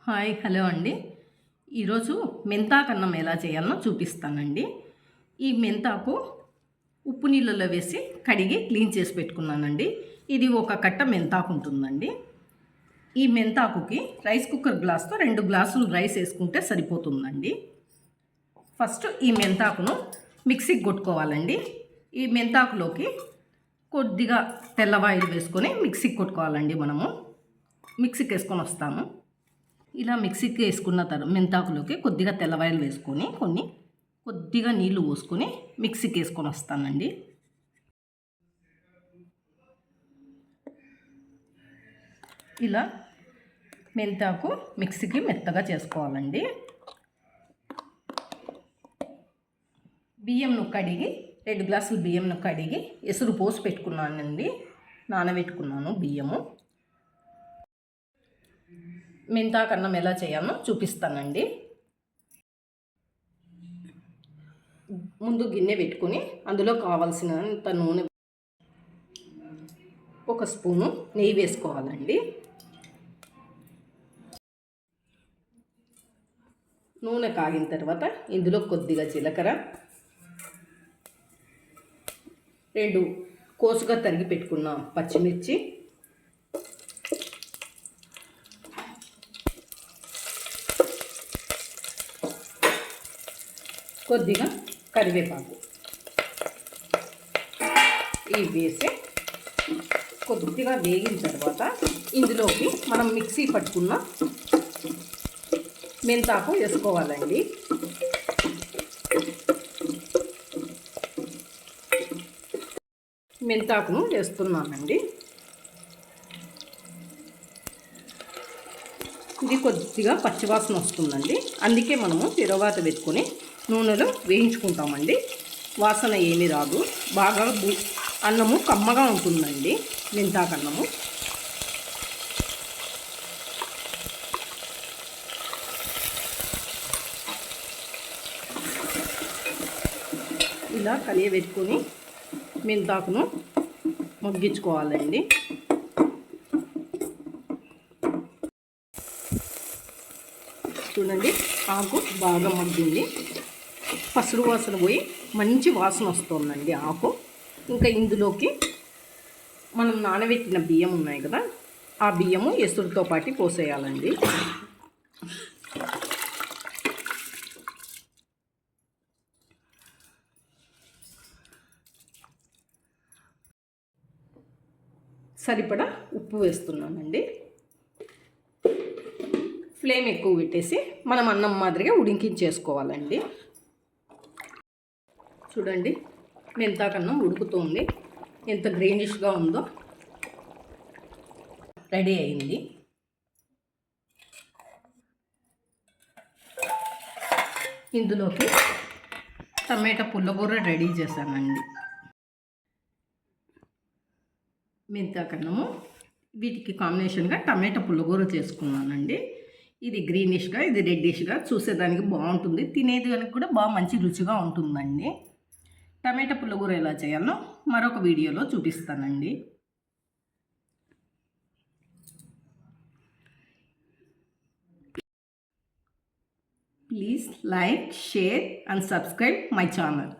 Hi hello అండి. ఈరోజు మెంతాకన్నం ఎలా చేయాలో చూపిస్తానండి. ఈ మెంతాకు ఉప్పు నీళ్ళలో వేసి కడిగి క్లీన్ చేసి పెట్టుకున్నానండి. ఇది ఒక కట్ట మెంతాకు ఉంటుందండి. ఈ మెంతాకుకి రైస్ కుక్కర్ గ్లాస్తో 2 గ్లాసులు రైస్ వేసుకుంటే సరిపోతుందండి. ఫస్ట్ ఈ మెంతాకును మిక్సీకి కొట్టుకోవాలండి. ఈ మెంతాకులోకి కొద్దిగా తెల్లవాయిలు వేసుకొని మిక్సీకి కొట్టుకోవాలండి. మనము మిక్సీకి వేసుకొని వస్తాము. ఇలా మిక్సీకి వేసుకున్న తర్వాత మెంతాకులోకి కొద్దిగా తెల్లవాయలు వేసుకొని కొద్దిగా నీళ్లు పోసుకొని మిక్సీకి వేసుకొని వస్తానండి. ఇలా మెంతాకు మిక్సీకి మెత్తగా చేసుకోవాలండి. బియ్యంను కడిగి 2 గ్లాసులు బియ్యంను కడిగి ఎసురు పోసి పెట్టుకున్నానండి. నానబెట్టుకున్నాను బియ్యము. మెంతాకన్నం ఎలా చేయాలో చూపిస్తానండి. ముందు గిన్నె పెట్టుకొని అందులో కావాల్సినంత నూనె, 1 స్పూను నెయ్యి వేసుకోవాలండి. నూనె కాగిన తర్వాత ఇందులో కొద్దిగా జీలకర్ర, 2 కోసుగా తరిగి పెట్టుకున్న పచ్చిమిర్చి, కొద్దిగా కరివేపాకు ఇవి వేసి కొద్దిగా వేగిన తర్వాత ఇందులోకి మనం మిక్సీ పట్టుకున్న మెంతాకు వేసుకోవాలండి. మెంతాకును వేస్తున్నానండి. ఇది కొద్దిగా పచ్చివాసన వస్తుందండి. అందుకే మనము తిరవాత పెట్టుకొని నూనెలో వేయించుకుంటామండి. వాసన ఏమీ రాదు. బాగా అన్నము కమ్మగా ఉంటుందండి మెంతాకన్నము. ఇలా కలియబెట్టుకొని మెంతాకును మగ్గించుకోవాలండి. చూడండి, ఆకు బాగా మగ్గింది. పసురు వాసన పోయి మంచి వాసన వస్తుందండి ఆకు. ఇంకా ఇందులోకి మనం నానబెట్టిన బియ్యం ఉన్నాయి కదా, ఆ బియ్యము ఎసురుతో పాటు పోసేయాలండి. సరిపడా ఉప్పు వేస్తున్నానండి. ఫ్లేమ్ ఎక్కువ పెట్టేసి మనం అన్నం మాదిరిగా ఉడికించేసుకోవాలండి. చూడండి, మెంతాకన్నం ఉడుకుతుంది. ఎంత గ్రీనిష్గా ఉందో. రెడీ అయింది. ఇందులోకి టమాటా పుల్లగూర రెడీ చేశానండి. మెంతాకన్నము వీటికి కాంబినేషన్గా టమాటా పుల్లగూర చేసుకున్నానండి. ఇది గ్రీనిష్గా, ఇది రెడ్డిష్గా, చూసేదానికి బాగుంటుంది. తినేదానికి కూడా బాగా మంచి రుచిగా ఉంటుందండి. టమాటా పుల్లగూర ఎలా చేయాలో మరొక వీడియోలో చూపిస్తానండి. Please like, share and subscribe my channel.